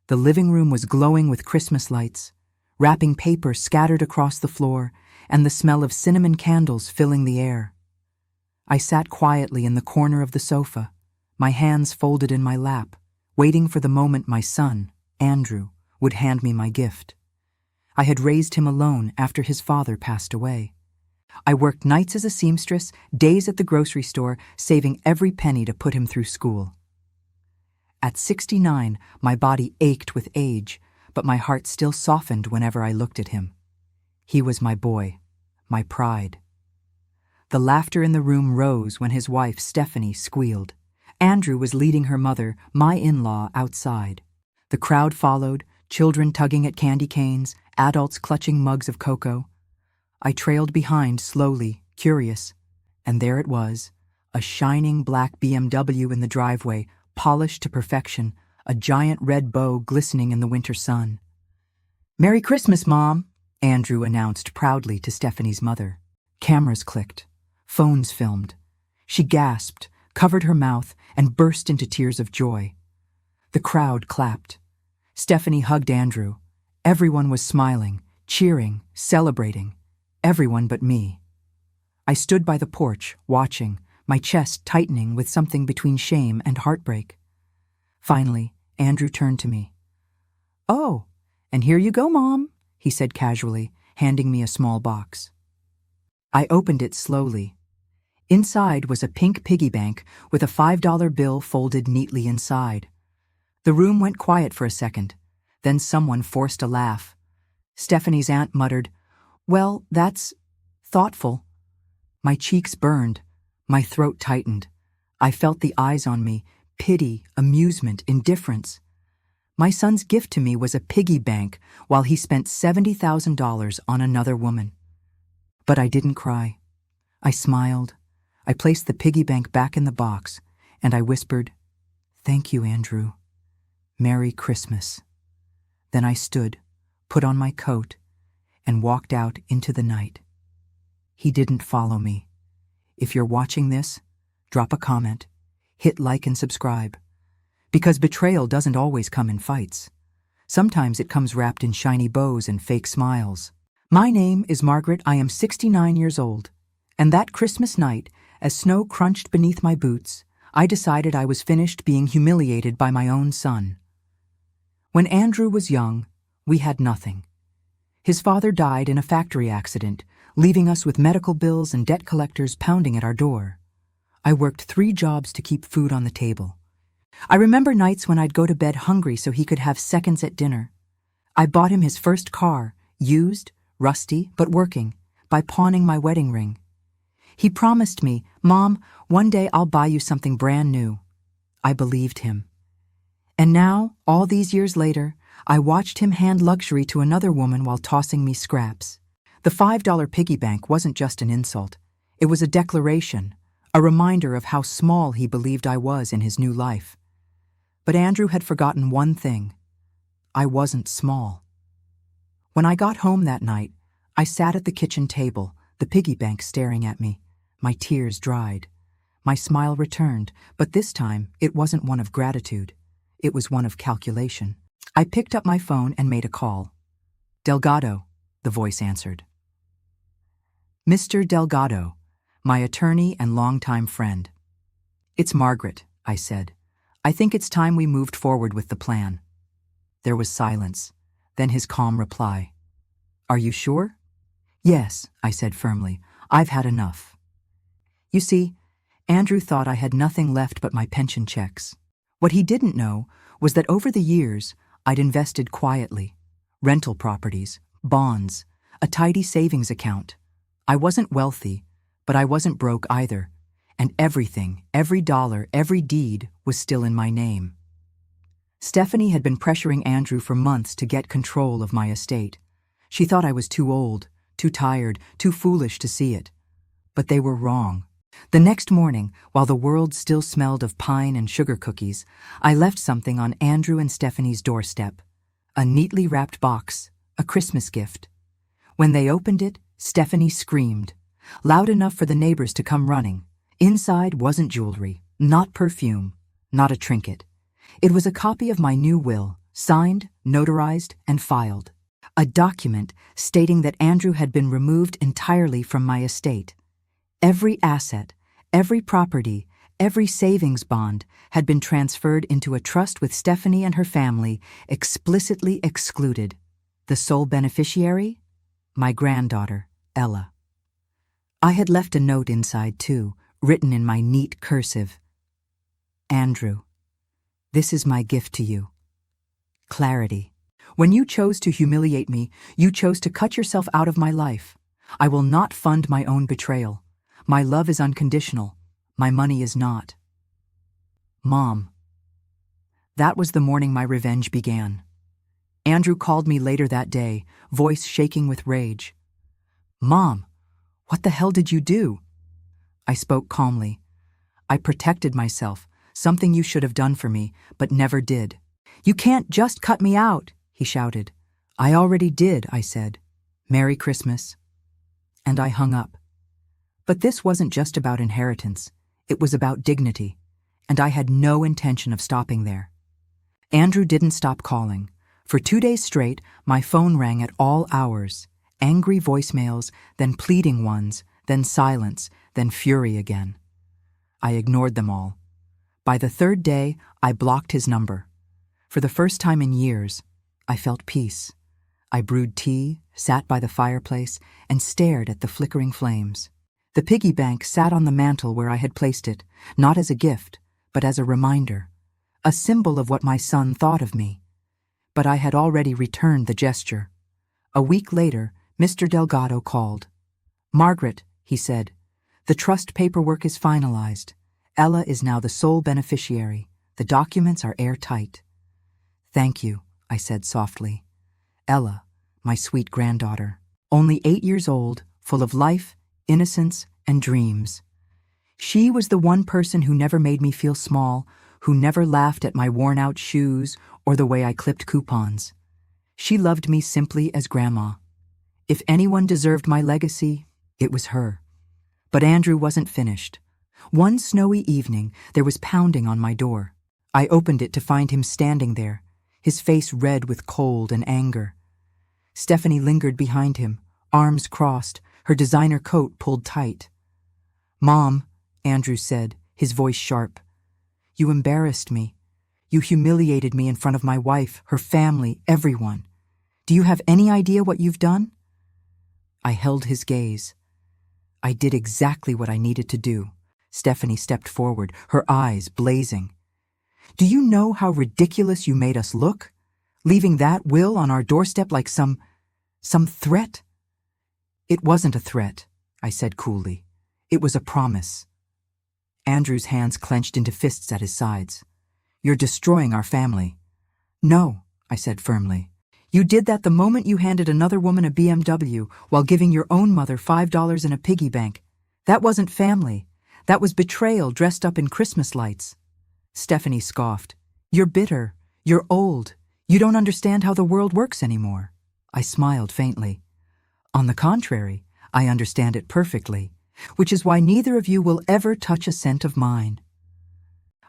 The living room was glowing with Christmas lights, wrapping paper scattered across the floor, and the smell of cinnamon candles filling the air. I sat quietly in the corner of the sofa, my hands folded in my lap, waiting for the moment my son, Andrew, would hand me my gift. I had raised him alone after his father passed away. I worked nights as a seamstress, days at the grocery store, saving every penny to put him through school. At 69, my body ached with age, but my heart still softened whenever I looked at him. He was my boy, my pride. The laughter in the room rose when his wife, Stephanie, squealed. Andrew was leading her mother, my in-law, outside. The crowd followed, children tugging at candy canes, adults clutching mugs of cocoa. I trailed behind slowly, curious, and there it was, a shining black BMW in the driveway, polished to perfection, a giant red bow glistening in the winter sun. "Merry Christmas, Mom," Andrew announced proudly to Stephanie's mother. Cameras clicked. Phones filmed. She gasped, covered her mouth, and burst into tears of joy. The crowd clapped. Stephanie hugged Andrew. Everyone was smiling, cheering, celebrating. Everyone but me. I stood by the porch, watching, my chest tightening with something between shame and heartbreak. Finally, Andrew turned to me. "Oh, and here you go, Mom," he said casually, handing me a small box. I opened it slowly. Inside was a pink piggy bank with a $5 bill folded neatly inside. The room went quiet for a second. Then someone forced a laugh. Stephanie's aunt muttered, "Well, that's thoughtful." My cheeks burned. My throat tightened. I felt the eyes on me, pity, amusement, indifference. My son's gift to me was a piggy bank while he spent $70,000 on another woman. But I didn't cry. I smiled. I placed the piggy bank back in the box, and I whispered, "Thank you, Andrew. Merry Christmas." Then I stood, put on my coat, and walked out into the night. He didn't follow me. If you're watching this, drop a comment, hit like and subscribe. Because betrayal doesn't always come in fights. Sometimes it comes wrapped in shiny bows and fake smiles. My name is Margaret. I am 69 years old. And that Christmas night, as snow crunched beneath my boots, I decided I was finished being humiliated by my own son. When Andrew was young, we had nothing. His father died in a factory accident, leaving us with medical bills and debt collectors pounding at our door. I worked 3 jobs to keep food on the table. I remember nights when I'd go to bed hungry so he could have seconds at dinner. I bought him his first car, used, rusty, but working, by pawning my wedding ring. He promised me, "Mom, one day I'll buy you something brand new." I believed him. And now, all these years later, I watched him hand luxury to another woman while tossing me scraps. The $5 piggy bank wasn't just an insult. It was a declaration, a reminder of how small he believed I was in his new life. But Andrew had forgotten one thing. I wasn't small. When I got home that night, I sat at the kitchen table, the piggy bank staring at me. My tears dried. My smile returned, but this time it wasn't one of gratitude. It was one of calculation. I picked up my phone and made a call. "Delgado," the voice answered. "Mr. Delgado, my attorney and longtime friend." "It's Margaret," I said. "I think it's time we moved forward with the plan." There was silence, then his calm reply. "Are you sure?" "Yes," I said firmly. "I've had enough." You see, Andrew thought I had nothing left but my pension checks. What he didn't know was that over the years, I'd invested quietly. Rental properties, bonds, a tidy savings account. I wasn't wealthy, but I wasn't broke either. And everything, every dollar, every deed was still in my name. Stephanie had been pressuring Andrew for months to get control of my estate. She thought I was too old, too tired, too foolish to see it. But they were wrong. The next morning, while the world still smelled of pine and sugar cookies, I left something on Andrew and Stephanie's doorstep. A neatly wrapped box, a Christmas gift. When they opened it, Stephanie screamed, loud enough for the neighbors to come running. Inside wasn't jewelry, not perfume, not a trinket. It was a copy of my new will, Signed, notarized, and filed. A document stating that Andrew had been removed entirely from my estate. Every asset, every property, every savings bond had been transferred into a trust with Stephanie and her family explicitly excluded. The sole beneficiary? My granddaughter, Ella. I had left a note inside, too, written in my neat cursive. Andrew, this is my gift to you. Clarity. When you chose to humiliate me, you chose to cut yourself out of my life. I will not fund my own betrayal. My love is unconditional. My money is not. Mom. That was the morning my revenge began. Andrew called me later that day, voice shaking with rage. Mom, what the hell did you do? I spoke calmly. I protected myself, something you should have done for me, but never did. You can't just cut me out, he shouted. I already did, I said. Merry Christmas. And I hung up. But this wasn't just about inheritance. It was about dignity, and I had no intention of stopping there. Andrew didn't stop calling. For 2 days straight, my phone rang at all hours. Angry voicemails, then pleading ones, then silence, then fury again. I ignored them all. By the third day, I blocked his number. For the first time in years, I felt peace. I brewed tea, sat by the fireplace, and stared at the flickering flames. The piggy bank sat on the mantel where I had placed it, not as a gift, but as a reminder, a symbol of what my son thought of me. But I had already returned the gesture. A week later, Mr. Delgado called. Margaret, he said, the trust paperwork is finalized. Ella is now the sole beneficiary. The documents are airtight. Thank you, I said softly. Ella, my sweet granddaughter, only 8 years old, full of life, innocence, and dreams. She was the one person who never made me feel small, who never laughed at my worn-out shoes or the way I clipped coupons. She loved me simply as Grandma. If anyone deserved my legacy, it was her. But Andrew wasn't finished. One snowy evening, there was pounding on my door. I opened it to find him standing there, his face red with cold and anger. Stephanie lingered behind him, arms crossed, her designer coat pulled tight. Mom, Andrew said, his voice sharp. You embarrassed me. You humiliated me in front of my wife, her family, everyone. Do you have any idea what you've done? I held his gaze. I did exactly what I needed to do. Stephanie stepped forward, her eyes blazing. Do you know how ridiculous you made us look? Leaving that will on our doorstep like some threat? It wasn't a threat, I said coolly. It was a promise. Andrew's hands clenched into fists at his sides. You're destroying our family. No, I said firmly. You did that the moment you handed another woman a BMW while giving your own mother $5 in a piggy bank. That wasn't family. That was betrayal dressed up in Christmas lights. Stephanie scoffed. You're bitter. You're old. You don't understand how the world works anymore. I smiled faintly. On the contrary, I understand it perfectly, which is why neither of you will ever touch a cent of mine.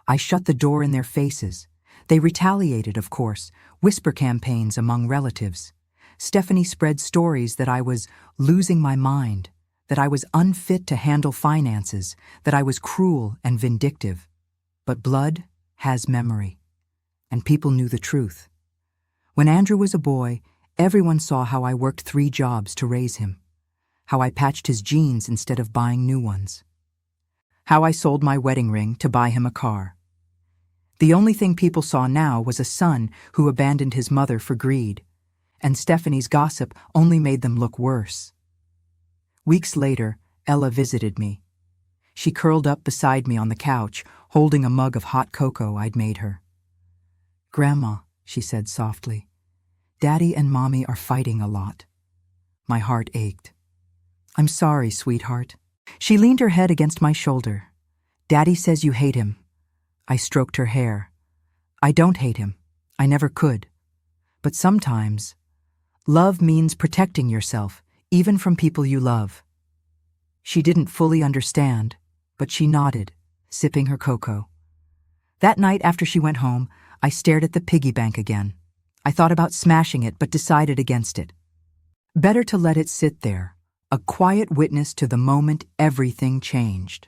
I shut the door in their faces. They retaliated, of course, whisper campaigns among relatives. Stephanie spread stories that I was losing my mind, that I was unfit to handle finances, that I was cruel and vindictive. But blood has memory, and people knew the truth. When Andrew was a boy, everyone saw how I worked 3 jobs to raise him, how I patched his jeans instead of buying new ones, how I sold my wedding ring to buy him a car. The only thing people saw now was a son who abandoned his mother for greed, and Stephanie's gossip only made them look worse. Weeks later, Ella visited me. She curled up beside me on the couch, holding a mug of hot cocoa I'd made her. Grandma, she said softly, Daddy and Mommy are fighting a lot. My heart ached. I'm sorry, sweetheart. She leaned her head against my shoulder. Daddy says you hate him. I stroked her hair. I don't hate him. I never could. But sometimes, love means protecting yourself, even from people you love. She didn't fully understand, but she nodded, sipping her cocoa. That night after she went home, I stared at the piggy bank again. I thought about smashing it but decided against it. Better to let it sit there, a quiet witness to the moment everything changed.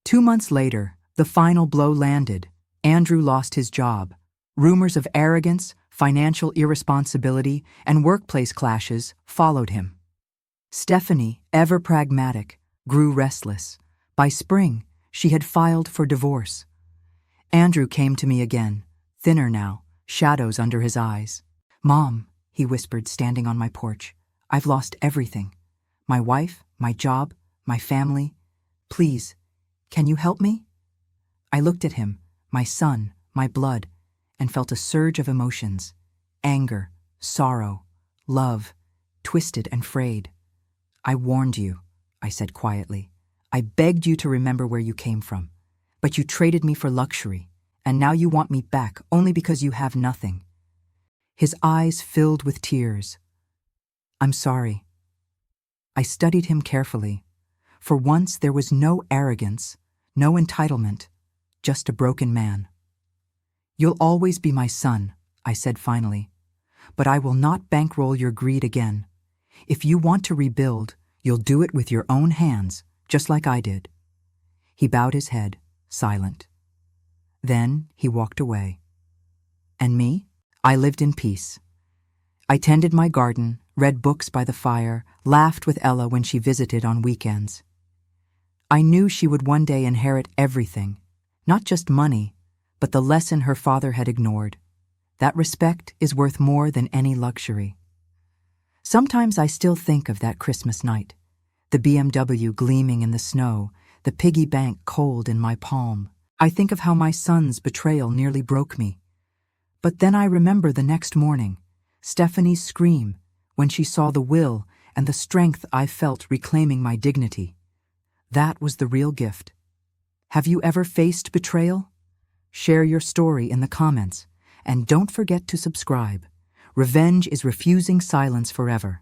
2 months later, the final blow landed. Andrew lost his job. Rumors of arrogance, financial irresponsibility, and workplace clashes followed him. Stephanie, ever pragmatic, grew restless. By spring, she had filed for divorce. Andrew came to me again, thinner now, shadows under his eyes. "Mom," he whispered, standing on my porch, "I've lost everything. My wife, my job, my family. Please, can you help me?" I looked at him, my son, my blood, and felt a surge of emotions. Anger, sorrow, love, twisted and frayed. "I warned you," I said quietly. "I begged you to remember where you came from. But you traded me for luxury, and now you want me back only because you have nothing." His eyes filled with tears. "I'm sorry." I studied him carefully. For once there was no arrogance, no entitlement, just a broken man. "You'll always be my son," I said finally, "but I will not bankroll your greed again. If you want to rebuild, you'll do it with your own hands, just like I did." He bowed his head, silent. Then he walked away. And me? I lived in peace. I tended my garden, read books by the fire, laughed with Ella when she visited on weekends. I knew she would one day inherit everything, not just money, but the lesson her father had ignored. That respect is worth more than any luxury. Sometimes I still think of that Christmas night, the BMW gleaming in the snow, the piggy bank cold in my palm. I think of how my son's betrayal nearly broke me. But then I remember the next morning, Stephanie's scream when she saw the will and the strength I felt reclaiming my dignity. That was the real gift. Have you ever faced betrayal? Share your story in the comments, and don't forget to subscribe. Revenge is refusing silence forever.